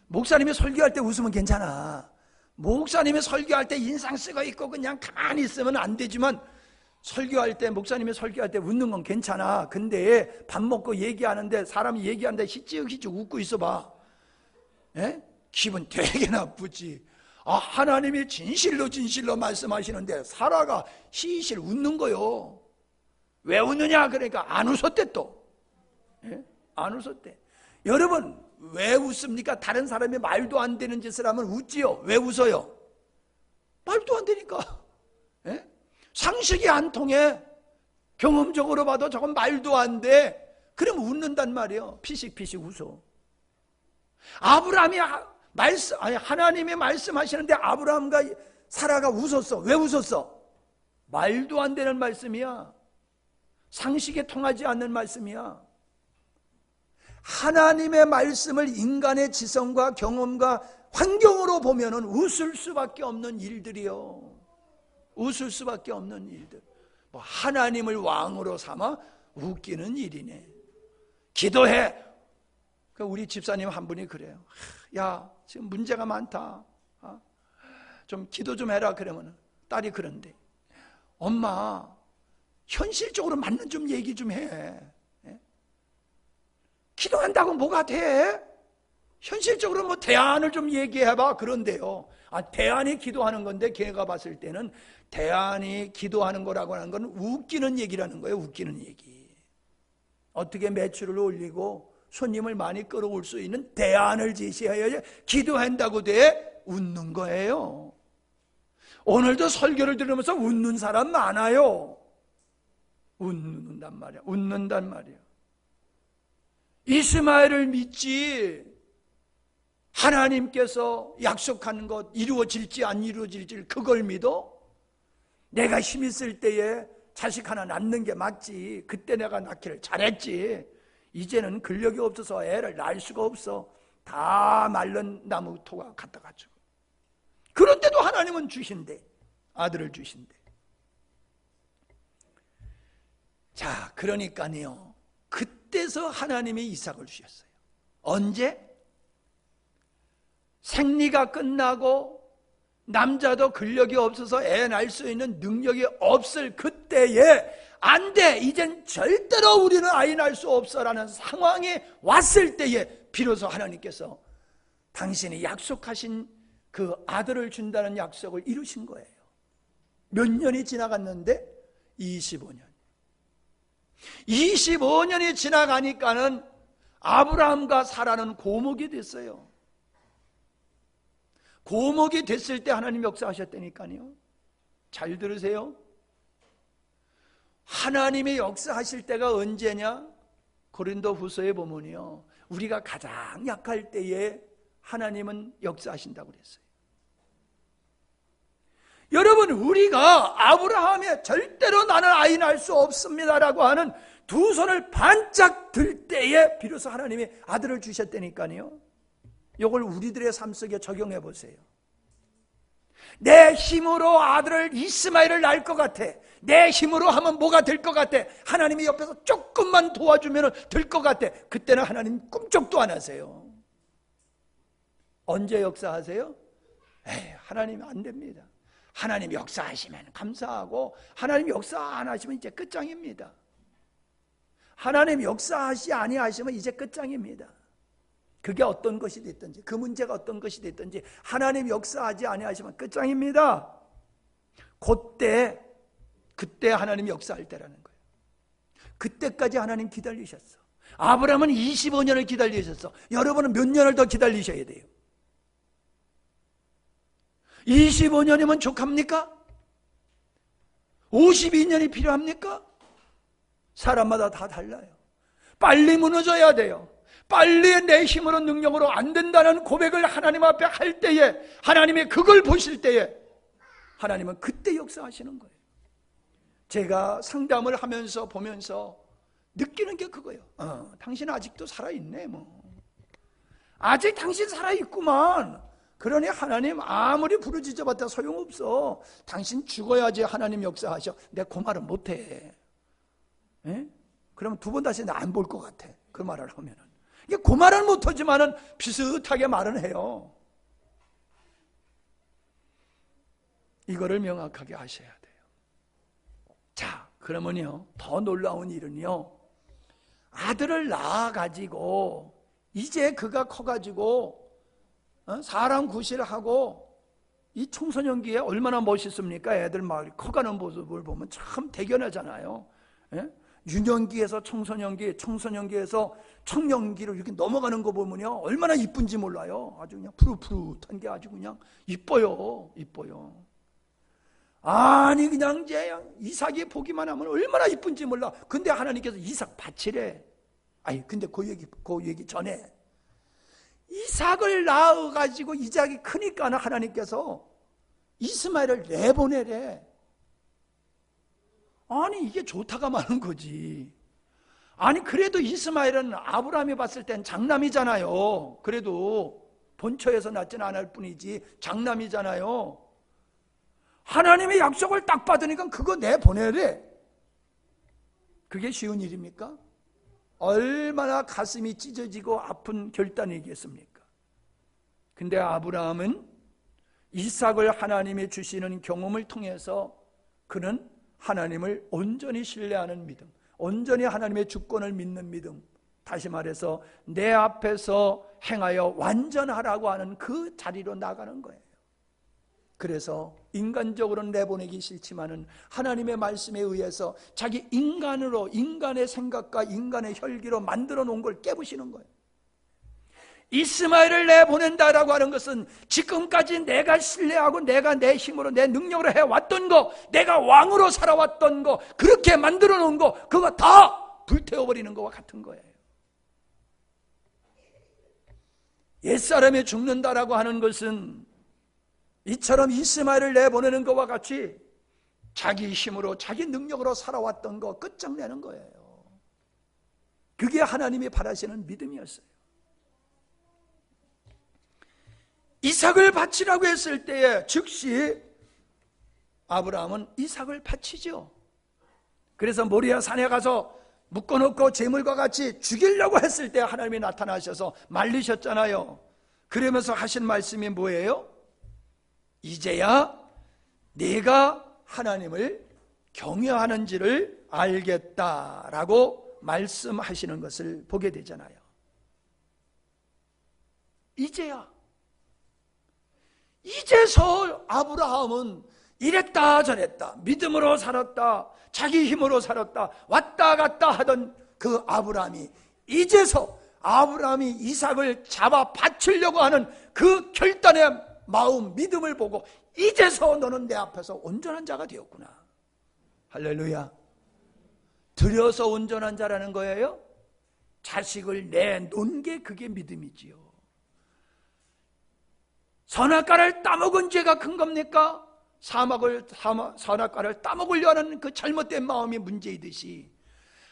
목사님이 설교할 때 웃으면 괜찮아. 목사님이 설교할 때 인상 쓰고 있고 그냥 가만히 있으면 안 되지만 설교할 때, 목사님이 설교할 때 웃는 건 괜찮아. 근데 밥 먹고 얘기하는데 사람이 얘기하는데 히ጭ히ጭ 웃고 있어봐. 에? 기분 되게 나쁘지. 하나님이 진실로 말씀하시는데 사라가 시실 웃는 거요. 왜 웃느냐? 그러니까 안 웃었대 또. 예? 안 웃었대. 여러분, 왜 웃습니까? 다른 사람이 말도 안 되는 짓을 하면 웃지요. 왜 웃어요? 말도 안 되니까. 예? 상식이 안 통해. 경험적으로 봐도 저건 말도 안 돼. 그럼 웃는단 말이에요. 피식피식 웃어. 하나님이 말씀하시는데 아브라함과 사라가 웃었어. 왜 웃었어? 말도 안 되는 말씀이야. 상식에 통하지 않는 말씀이야. 하나님의 말씀을 인간의 지성과 경험과 환경으로 보면은 웃을 수밖에 없는 일들이요. 웃을 수밖에 없는 일들. 하나님을 왕으로 삼아 웃기는 일이네. 기도해. 우리 집사님 한 분이 그래요. 야, 지금 문제가 많다. 좀 기도 좀 해라. 그러면 딸이 그런데, 엄마, 현실적으로 맞는 좀 얘기 좀 해. 기도한다고 뭐가 돼? 현실적으로 뭐 대안을 좀 얘기해봐. 그런데요, 대안이 기도하는 건데 걔가 봤을 때는 대안이 기도하는 거라고 하는 건 웃기는 얘기라는 거예요. 웃기는 얘기. 어떻게 매출을 올리고 손님을 많이 끌어올 수 있는 대안을 제시해야지 기도한다고 돼? 웃는 거예요. 오늘도 설교를 들으면서 웃는 사람 많아요. 웃는단 말이야. 웃는단 말이야. 이스마엘을 믿지 하나님께서 약속한 것 이루어질지 안 이루어질지 그걸 믿어? 내가 힘 있을 때에 자식 하나 낳는 게 맞지. 그때 내가 낳기를 잘했지. 이제는 근력이 없어서 애를 낳을 수가 없어. 다 말른 나무 토가 갖다가지고. 그런데도 하나님은 주신대. 아들을 주신대. 자, 그러니까요, 그때서 하나님이 이삭을 주셨어요. 언제? 생리가 끝나고 남자도 근력이 없어서 애 낳을 수 있는 능력이 없을 그때에 안 돼, 이젠 절대로 우리는 아이 낳을 수 없어라는 상황이 왔을 때에 비로소 하나님께서 당신이 약속하신 그 아들을 준다는 약속을 이루신 거예요. 몇 년이 지나갔는데 25년. 25년이 지나가니까는 아브라함과 사라는 고목이 됐어요. 고목이 됐을 때 하나님 역사하셨다니까요. 잘 들으세요. 하나님이 역사하실 때가 언제냐? 고린도후서에 보면요, 우리가 가장 약할 때에 하나님은 역사하신다고 그랬어요. 여러분, 우리가 아브라함의 절대로 나는 아이 낳을 수 없습니다라고 하는 두 손을 반짝 들 때에 비로소 하나님이 아들을 주셨다니까요. 이걸 우리들의 삶 속에 적용해 보세요. 내 힘으로 아들을 이스마엘을 낳을 것 같아. 내 힘으로 하면 뭐가 될 것 같아. 하나님이 옆에서 조금만 도와주면 될 것 같아. 그때는 하나님 꿈쩍도 안 하세요. 언제 역사하세요? 하나님 안 됩니다. 하나님 역사하시면 감사하고 하나님 역사 안 하시면 이제 끝장입니다. 하나님 역사하시 아니하시면 이제 끝장입니다. 그게 어떤 것이 됐든지, 그 문제가 어떤 것이 됐든지 하나님 역사하지 아니하시면 끝장입니다. 그때 하나님 역사할 때라는 거예요. 그때까지 하나님 기다리셨어. 아브라함은 25년을 기다리셨어. 여러분은 몇 년을 더 기다리셔야 돼요? 25년이면 족합니까? 52년이 필요합니까? 사람마다 다 달라요. 빨리 무너져야 돼요. 빨리 내 힘으로 능력으로 안 된다는 고백을 하나님 앞에 할 때에, 하나님이 그걸 보실 때에 하나님은 그때 역사하시는 거예요. 제가 상담을 하면서 보면서 느끼는 게 그거예요. 당신 아직도 살아있네. 아직 당신 살아있구만. 그러니 하나님 아무리 부르짖어봤다 소용없어. 당신 죽어야지 하나님 역사하셔. 내가 그 말은 못해. 그러면 두 번 다시 나 안 볼 것 같아. 그 말을 하면은. 이게 그 말은 못하지만은 비슷하게 말은 해요. 이거를 명확하게 하셔야 돼요. 자, 그러면요, 더 놀라운 일은요, 아들을 낳아가지고 이제 그가 커가지고 사람 구실하고 이 청소년기에 얼마나 멋있습니까? 애들 막 커가는 모습을 보면 참 대견하잖아요. 유년기에서 청소년기, 청소년기에서 청년기로 이렇게 넘어가는 거 보면요, 얼마나 이쁜지 몰라요. 아주 그냥 푸릇푸릇한 게 아주 그냥 이뻐요. 이뻐요. 아니 그냥 이제 이삭이 보기만 하면 얼마나 이쁜지 몰라. 근데 하나님께서 이삭 바치래. 아니 근데 그 얘기 전에 이삭을 낳아가지고 이삭이 크니까 하나님께서 이스마엘을 내보내래. 아니 이게 좋다가 많은 거지. 아니 그래도 이스마엘은 아브라함이 봤을 땐 장남이잖아요. 그래도 본처에서 낳지는 않을 뿐이지 장남이잖아요. 하나님의 약속을 딱 받으니까 그거 내보내래. 그게 쉬운 일입니까? 얼마나 가슴이 찢어지고 아픈 결단이겠습니까? 근데 아브라함은 이삭을 하나님이 주시는 경험을 통해서 그는 하나님을 온전히 신뢰하는 믿음, 온전히 하나님의 주권을 믿는 믿음, 다시 말해서 내 앞에서 행하여 완전하라고 하는 그 자리로 나가는 거예요. 그래서 인간적으로는 내보내기 싫지만은 하나님의 말씀에 의해서 자기 인간으로, 인간의 생각과 인간의 혈기로 만들어 놓은 걸 깨부시는 거예요. 이스마엘을 내보낸다라고 하는 것은 지금까지 내가 신뢰하고 내가 내 힘으로 내 능력으로 해왔던 거, 내가 왕으로 살아왔던 거, 그렇게 만들어 놓은 거, 그거 다 불태워버리는 거와 같은 거예요. 옛사람이 죽는다라고 하는 것은 이처럼 이스마엘을 내보내는 것과 같이 자기 힘으로 자기 능력으로 살아왔던 거 끝장내는 거예요. 그게 하나님이 바라시는 믿음이었어요. 이삭을 바치라고 했을 때에 즉시 아브라함은 이삭을 바치죠. 그래서 모리아 산에 가서 묶어놓고 제물과 같이 죽이려고 했을 때 하나님이 나타나셔서 말리셨잖아요. 그러면서 하신 말씀이 뭐예요? 이제야 네가 하나님을 경외하는지를 알겠다라고 말씀하시는 것을 보게 되잖아요. 이제서 아브라함은 이랬다 저랬다, 믿음으로 살았다, 자기 힘으로 살았다, 왔다 갔다 하던 그 아브라함이 이제서 아브라함이 이삭을 잡아 바치려고 하는 그 결단의 마음, 믿음을 보고 이제서 너는 내 앞에서 온전한 자가 되었구나. 할렐루야. 들여서 온전한 자라는 거예요. 자식을 내놓은 게 그게 믿음이지요. 선악과를 따먹은 죄가 큰 겁니까? 선악과를 따먹으려 하는 그 잘못된 마음이 문제이듯이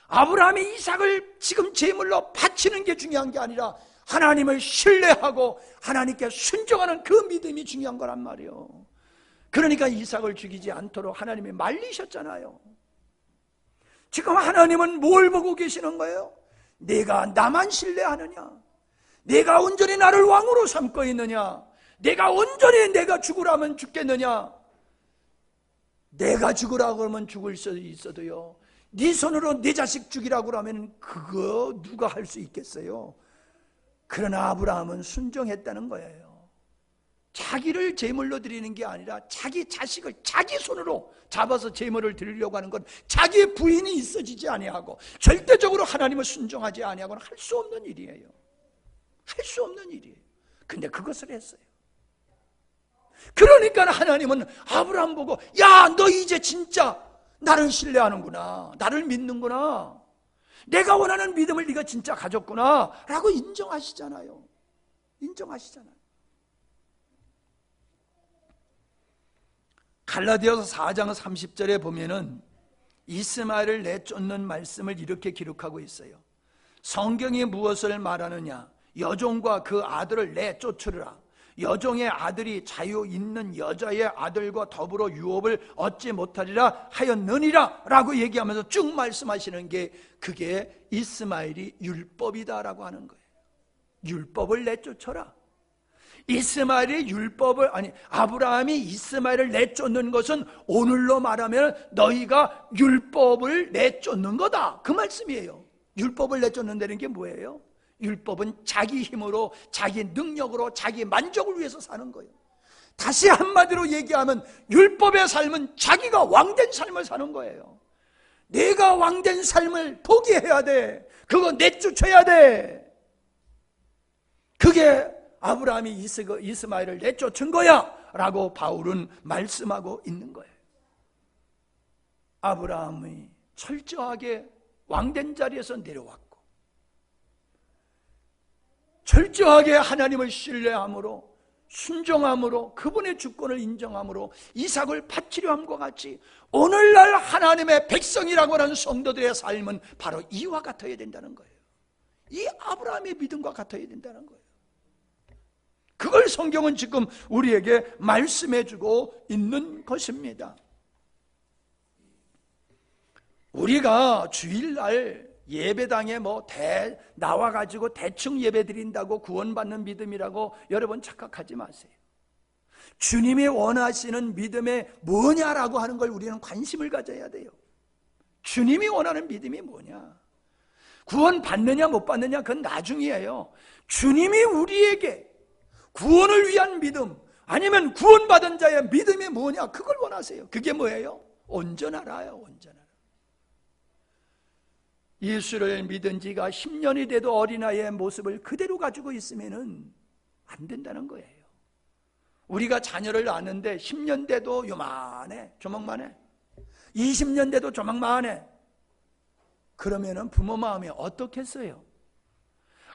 아브라함이 이삭을 지금 제물로 바치는 게 중요한 게 아니라 하나님을 신뢰하고 하나님께 순종하는 그 믿음이 중요한 거란 말이에요. 그러니까 이삭을 죽이지 않도록 하나님이 말리셨잖아요. 지금 하나님은 뭘 보고 계시는 거예요? 내가 나만 신뢰하느냐? 내가 온전히 나를 왕으로 삼고 있느냐? 내가 온전히 내가 죽으라면 죽겠느냐? 내가 죽으라고 하면 죽을 수 있어도요, 네 손으로 네 자식 죽이라고 하면 그거 누가 할 수 있겠어요? 그러나 아브라함은 순종했다는 거예요. 자기를 제물로 드리는 게 아니라 자기 자식을 자기 손으로 잡아서 제물을 드리려고 하는 건 자기의 부인이 있어지지 아니하고 절대적으로 하나님을 순종하지 아니하고는 할 수 없는 일이에요. 할 수 없는 일이에요. 근데 그것을 했어요. 그러니까 하나님은 아브라함 보고, 야, 너 이제 진짜 나를 신뢰하는구나, 나를 믿는구나, 내가 원하는 믿음을 네가 진짜 가졌구나 라고 인정하시잖아요. 갈라디아서 4장 30절에 보면은 이스마엘을 내쫓는 말씀을 이렇게 기록하고 있어요. 성경이 무엇을 말하느냐? 여종과 그 아들을 내쫓으라. 여종의 아들이 자유 있는 여자의 아들과 더불어 유업을 얻지 못하리라 하였느니라 라고 얘기하면서 쭉 말씀하시는 게, 그게 이스마엘이 율법이다라고 하는 거예요. 율법을 내쫓아라. 이스마엘이 아브라함이 이스마엘을 내쫓는 것은 오늘로 말하면 너희가 율법을 내쫓는 거다, 그 말씀이에요. 율법을 내쫓는다는 게 뭐예요? 율법은 자기 힘으로, 자기 능력으로, 자기 만족을 위해서 사는 거예요. 다시 한마디로 얘기하면 율법의 삶은 자기가 왕된 삶을 사는 거예요. 내가 왕된 삶을 포기해야 돼. 그거 내쫓아야 돼. 그게 아브라함이 이스마엘을 내쫓은 거야 라고 바울은 말씀하고 있는 거예요. 아브라함이 철저하게 왕된 자리에서 내려왔고, 철저하게 하나님을 신뢰함으로, 순종함으로, 그분의 주권을 인정함으로 이삭을 바치려 함과 같이 오늘날 하나님의 백성이라고 하는 성도들의 삶은 바로 이와 같아야 된다는 거예요. 이 아브라함의 믿음과 같아야 된다는 거예요. 그걸 성경은 지금 우리에게 말씀해주고 있는 것입니다. 우리가 주일날 예배당에 나와가지고 대충 예배 드린다고 구원받는 믿음이라고 여러분 착각하지 마세요. 주님이 원하시는 믿음이 뭐냐라고 하는 걸 우리는 관심을 가져야 돼요. 주님이 원하는 믿음이 뭐냐? 구원 받느냐 못 받느냐 그건 나중이에요. 주님이 우리에게 구원을 위한 믿음, 아니면 구원받은 자의 믿음이 뭐냐, 그걸 원하세요. 그게 뭐예요? 온전하라요. 온전하라. 예수를 믿은 지가 10년이 돼도 어린아이의 모습을 그대로 가지고 있으면 안 된다는 거예요. 우리가 자녀를 낳았는데 10년 돼도 요만해, 조망만해. 20년 돼도 조망만해. 그러면 부모 마음이 어떻겠어요?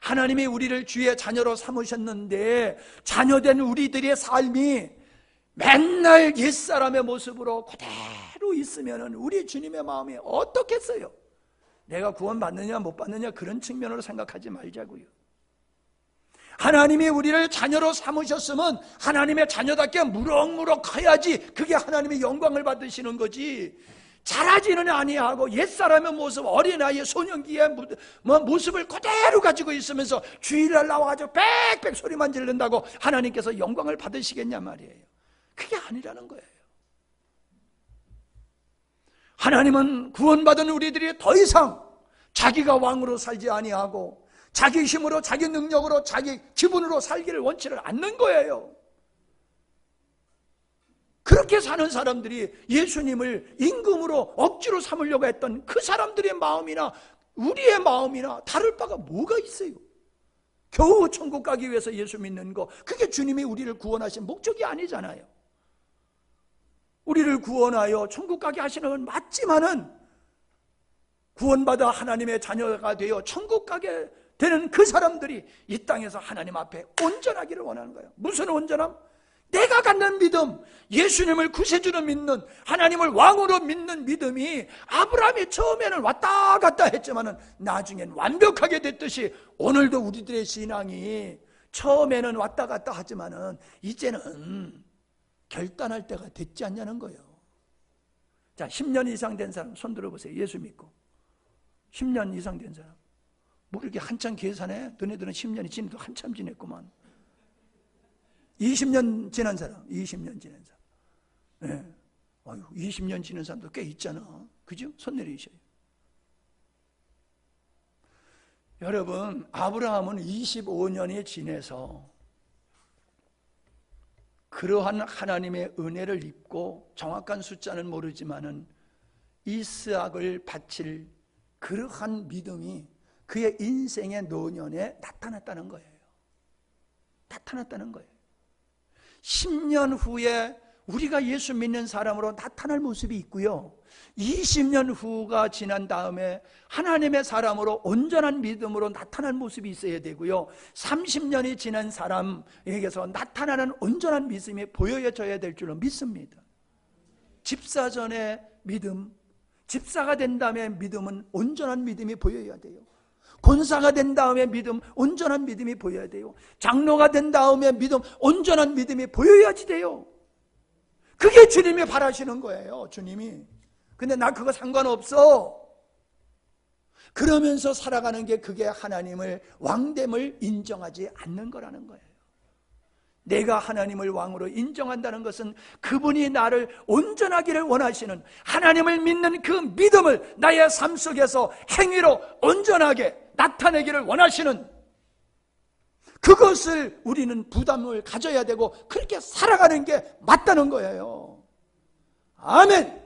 하나님이 우리를 주의 자녀로 삼으셨는데 자녀된 우리들의 삶이 맨날 옛사람의 모습으로 그대로 있으면 우리 주님의 마음이 어떻겠어요? 내가 구원받느냐 못 받느냐 그런 측면으로 생각하지 말자고요. 하나님이 우리를 자녀로 삼으셨으면 하나님의 자녀답게 무럭무럭 커야지 그게 하나님의 영광을 받으시는 거지. 자라지는 아니하고 옛사람의 모습, 어린아이의 소년기의 모습을 그대로 가지고 있으면서 주일날 나와가지고 빽빽 소리만 지른다고 하나님께서 영광을 받으시겠냐 말이에요. 그게 아니라는 거예요. 하나님은 구원받은 우리들이 더 이상 자기가 왕으로 살지 아니하고 자기 힘으로, 자기 능력으로, 자기 기분으로 살기를 원치를 않는 거예요. 그렇게 사는 사람들이 예수님을 임금으로 억지로 삼으려고 했던 그 사람들의 마음이나 우리의 마음이나 다를 바가 뭐가 있어요? 겨우 천국 가기 위해서 예수 믿는 거, 그게 주님이 우리를 구원하신 목적이 아니잖아요. 우리를 구원하여 천국 가게 하시는 건 맞지만은 구원받아 하나님의 자녀가 되어 천국 가게 되는 그 사람들이 이 땅에서 하나님 앞에 온전하기를 원하는 거예요. 무슨 온전함? 내가 갖는 믿음, 예수님을 구세주로 믿는, 하나님을 왕으로 믿는 믿음이 아브라함이 처음에는 왔다 갔다 했지만은 나중엔 완벽하게 됐듯이 오늘도 우리들의 신앙이 처음에는 왔다 갔다 하지만은 이제는 결단할 때가 됐지 않냐는 거예요. 자, 10년 이상 된 사람 손 들어보세요. 예수 믿고 10년 이상 된 사람. 뭐 이렇게 한참 계산해? 너네들은 10년이 지내도 한참 지냈구만. 20년 지난 사람, 20년 지난 사람. 네. 아유, 20년 지난 사람도 꽤 있잖아. 그죠? 손 내리셔요. 여러분, 아브라함은 25년이 지내서 그러한 하나님의 은혜를 입고 정확한 숫자는 모르지만은 이스악을 바칠 그러한 믿음이 그의 인생의 노년에 나타났다는 거예요. 나타났다는 거예요. 10년 후에 우리가 예수 믿는 사람으로 나타날 모습이 있고요. 20년 후가 지난 다음에 하나님의 사람으로 온전한 믿음으로 나타날 모습이 있어야 되고요. 30년이 지난 사람에게서 나타나는 온전한 믿음이 보여져야 될 줄로 믿습니다. 집사 전에 믿음, 집사가 된 다음에 믿음은 온전한 믿음이 보여야 돼요. 권사가 된 다음에 믿음, 온전한 믿음이 보여야 돼요. 장로가 된 다음에 믿음, 온전한 믿음이 보여야지 돼요. 그게 주님이 바라시는 거예요. 주님이. 근데 나 그거 상관없어. 그러면서 살아가는 게 그게 하나님을 왕됨을 인정하지 않는 거라는 거예요. 내가 하나님을 왕으로 인정한다는 것은 그분이 나를 온전하기를 원하시는, 하나님을 믿는 그 믿음을 나의 삶 속에서 행위로 온전하게 나타내기를 원하시는, 그것을 우리는 부담을 가져야 되고 그렇게 살아가는 게 맞다는 거예요. 아멘.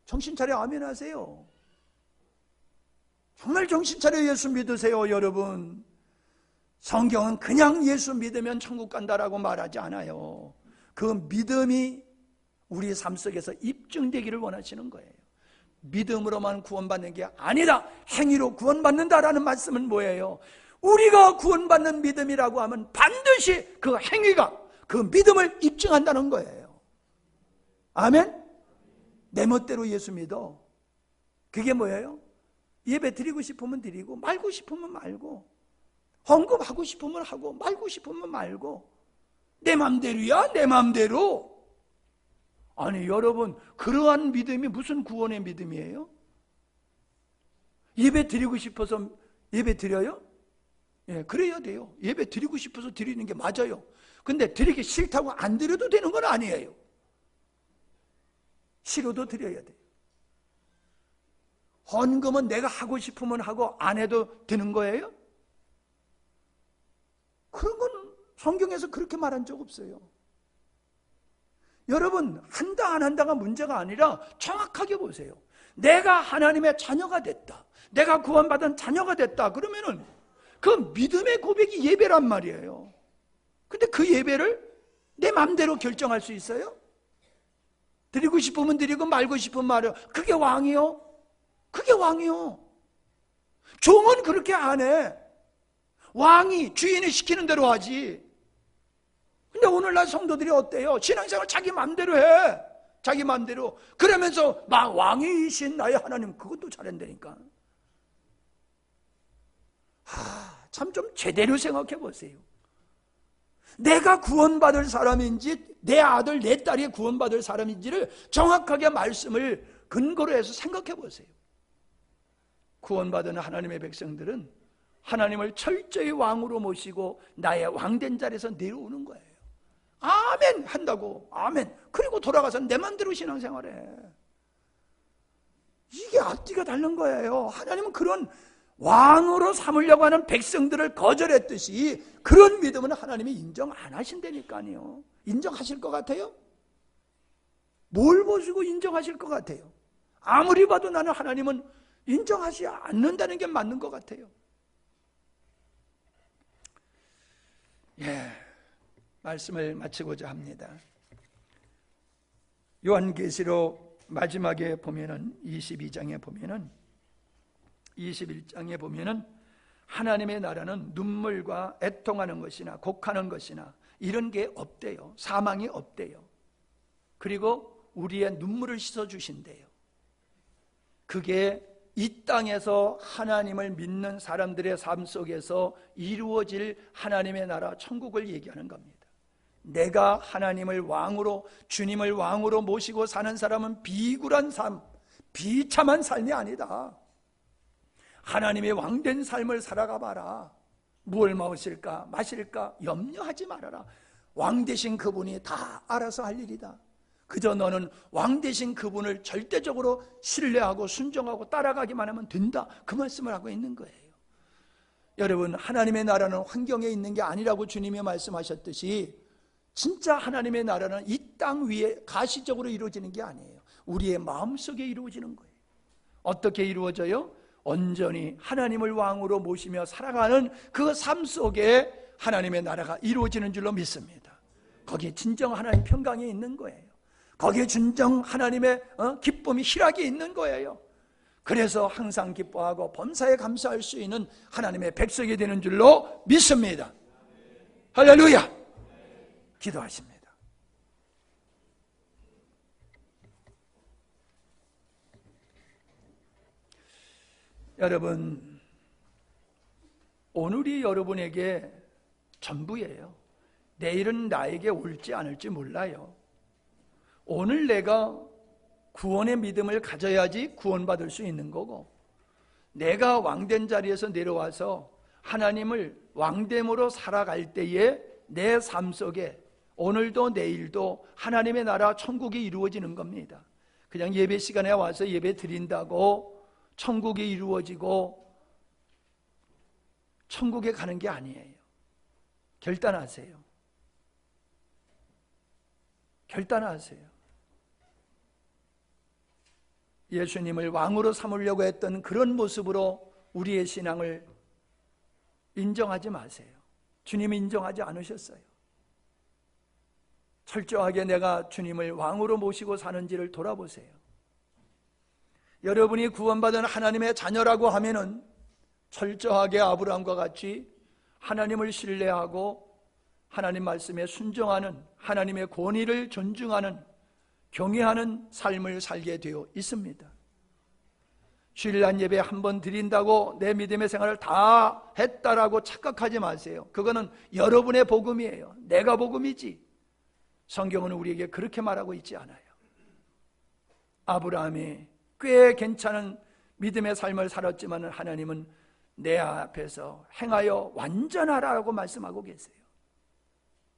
정신 차려 아멘 하세요. 정말 정신 차려 예수 믿으세요. 여러분, 성경은 그냥 예수 믿으면 천국 간다라고 말하지 않아요. 그 믿음이 우리 삶 속에서 입증되기를 원하시는 거예요. 믿음으로만 구원받는 게 아니다, 행위로 구원받는다라는 말씀은 뭐예요? 우리가 구원받는 믿음이라고 하면 반드시 그 행위가 그 믿음을 입증한다는 거예요. 아멘? 내 멋대로 예수 믿어. 그게 뭐예요? 예배 드리고 싶으면 드리고 말고 싶으면 말고, 헌금하고 싶으면 하고 말고 싶으면 말고, 내 맘대로야, 내 맘대로. 아니 여러분, 그러한 믿음이 무슨 구원의 믿음이에요? 예배 드리고 싶어서 예배 드려요? 예, 그래야 돼요. 예배 드리고 싶어서 드리는 게 맞아요. 근데 드리기 싫다고 안 드려도 되는 건 아니에요. 싫어도 드려야 돼요. 헌금은 내가 하고 싶으면 하고 안 해도 되는 거예요? 그런 건 성경에서 그렇게 말한 적 없어요. 여러분, 한다 안 한다가 문제가 아니라 정확하게 보세요. 내가 하나님의 자녀가 됐다, 내가 구원받은 자녀가 됐다, 그러면은 그 믿음의 고백이 예배란 말이에요. 근데 그 예배를 내 마음대로 결정할 수 있어요? 드리고 싶으면 드리고 말고 싶으면 말해요. 그게 왕이요? 그게 왕이요. 종은 그렇게 안 해. 왕이 주인이 시키는 대로 하지. 근데 오늘날 성도들이 어때요? 신앙생활 자기 마음대로 해. 자기 마음대로. 그러면서 막 왕이신 나의 하나님, 그것도 잘한다니까. 참 좀 제대로 생각해 보세요. 내가 구원받을 사람인지 내 아들 내 딸이 구원받을 사람인지를 정확하게 말씀을 근거로 해서 생각해 보세요. 구원받은 하나님의 백성들은 하나님을 철저히 왕으로 모시고 나의 왕된 자리에서 내려오는 거예요. 아멘 한다고, 아멘. 그리고 돌아가서 내 맘대로 신앙생활해. 이게 앞뒤가 다른 거예요. 하나님은 그런 왕으로 삼으려고 하는 백성들을 거절했듯이 그런 믿음은 하나님이 인정 안 하신다니까요. 인정하실 것 같아요? 뭘 보시고 인정하실 것 같아요? 아무리 봐도 나는 하나님은 인정하지 않는다는 게 맞는 것 같아요. 말씀을 마치고자 합니다. 요한계시록 마지막에 보면은 22장에 보면은 21장에 보면은 하나님의 나라는 눈물과 애통하는 것이나 곡하는 것이나 이런 게 없대요. 사망이 없대요. 그리고 우리의 눈물을 씻어주신대요. 그게 이 땅에서 하나님을 믿는 사람들의 삶 속에서 이루어질 하나님의 나라 천국을 얘기하는 겁니다. 내가 하나님을 왕으로, 주님을 왕으로 모시고 사는 사람은 비굴한 삶, 비참한 삶이 아니다. 하나님의 왕된 삶을 살아가 봐라. 무엇을 먹으실까 마실까 염려하지 말아라. 왕 되신 그분이 다 알아서 할 일이다. 그저 너는 왕 되신 그분을 절대적으로 신뢰하고 순종하고 따라가기만 하면 된다. 그 말씀을 하고 있는 거예요. 여러분, 하나님의 나라는 환경에 있는 게 아니라고 주님이 말씀하셨듯이 진짜 하나님의 나라는 이 땅 위에 가시적으로 이루어지는 게 아니에요. 우리의 마음속에 이루어지는 거예요. 어떻게 이루어져요? 온전히 하나님을 왕으로 모시며 살아가는 그 삶 속에 하나님의 나라가 이루어지는 줄로 믿습니다. 거기에 진정 하나님 평강이 있는 거예요. 거기에 진정 하나님의 기쁨이 희락이 있는 거예요. 그래서 항상 기뻐하고 범사에 감사할 수 있는 하나님의 백성이 되는 줄로 믿습니다. 할렐루야! 기도하십니다. 여러분, 오늘이 여러분에게 전부예요. 내일은 나에게 올지 않을지 몰라요. 오늘 내가 구원의 믿음을 가져야지 구원받을 수 있는 거고, 내가 왕된 자리에서 내려와서 하나님을 왕됨으로 살아갈 때에 내 삶 속에 오늘도 내일도 하나님의 나라 천국이 이루어지는 겁니다. 그냥 예배 시간에 와서 예배 드린다고 천국이 이루어지고 천국에 가는 게 아니에요. 결단하세요. 결단하세요. 예수님을 왕으로 삼으려고 했던 그런 모습으로 우리의 신앙을 인정하지 마세요. 주님이 인정하지 않으셨어요. 철저하게 내가 주님을 왕으로 모시고 사는지를 돌아보세요. 여러분이 구원받은 하나님의 자녀라고 하면은 철저하게 아브라함과 같이 하나님을 신뢰하고 하나님 말씀에 순종하는, 하나님의 권위를 존중하는, 경외하는 삶을 살게 되어 있습니다. 주일날 예배 한 번 드린다고 내 믿음의 생활을 다 했다라고 착각하지 마세요. 그거는 여러분의 복음이에요. 내가 복음이지. 성경은 우리에게 그렇게 말하고 있지 않아요. 아브라함이 꽤 괜찮은 믿음의 삶을 살았지만 하나님은 내 앞에서 행하여 완전하라고 말씀하고 계세요.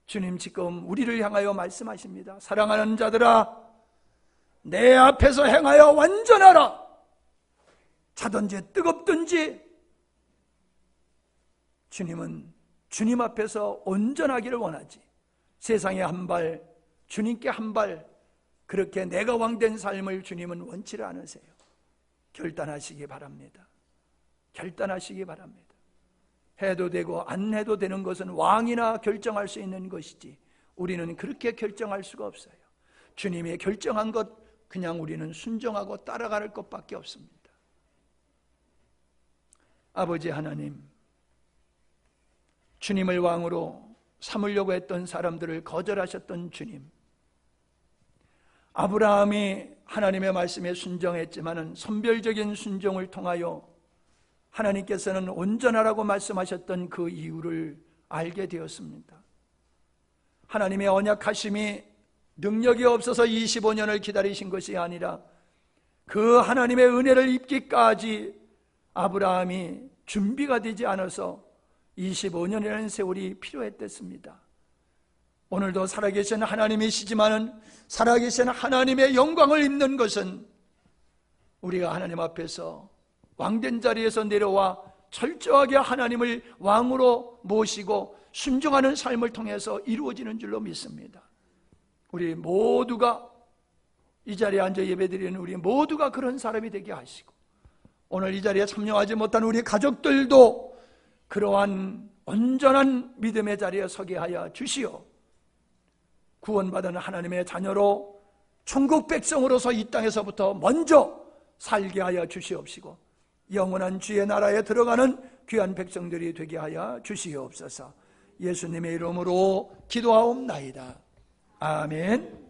주님 지금 우리를 향하여 말씀하십니다. 사랑하는 자들아, 내 앞에서 행하여 완전하라. 차든지 뜨겁든지 주님은 주님 앞에서 온전하기를 원하지, 세상에 한 발, 주님께 한 발, 그렇게 내가 왕된 삶을 주님은 원치를 않으세요. 결단하시기 바랍니다. 결단하시기 바랍니다. 해도 되고 안 해도 되는 것은 왕이나 결정할 수 있는 것이지 우리는 그렇게 결정할 수가 없어요. 주님이 결정한 것 그냥 우리는 순종하고 따라갈 것밖에 없습니다. 아버지 하나님, 주님을 왕으로 삼으려고 했던 사람들을 거절하셨던 주님, 아브라함이 하나님의 말씀에 순종했지만은 선별적인 순종을 통하여 하나님께서는 온전하라고 말씀하셨던 그 이유를 알게 되었습니다. 하나님의 언약하심이 능력이 없어서 25년을 기다리신 것이 아니라 그 하나님의 은혜를 입기까지 아브라함이 준비가 되지 않아서 25년이라는 세월이 필요했댔습니다. 오늘도 살아계신 하나님이시지만은 살아계신 하나님의 영광을 입는 것은 우리가 하나님 앞에서 왕된 자리에서 내려와 철저하게 하나님을 왕으로 모시고 순종하는 삶을 통해서 이루어지는 줄로 믿습니다. 우리 모두가, 이 자리에 앉아 예배드리는 우리 모두가 그런 사람이 되게 하시고, 오늘 이 자리에 참여하지 못한 우리 가족들도 그러한 온전한 믿음의 자리에 서게 하여 주시오. 구원받은 하나님의 자녀로 천국 백성으로서 이 땅에서부터 먼저 살게 하여 주시옵시고, 영원한 주의 나라에 들어가는 귀한 백성들이 되게 하여 주시옵소서. 예수님의 이름으로 기도하옵나이다. 아멘.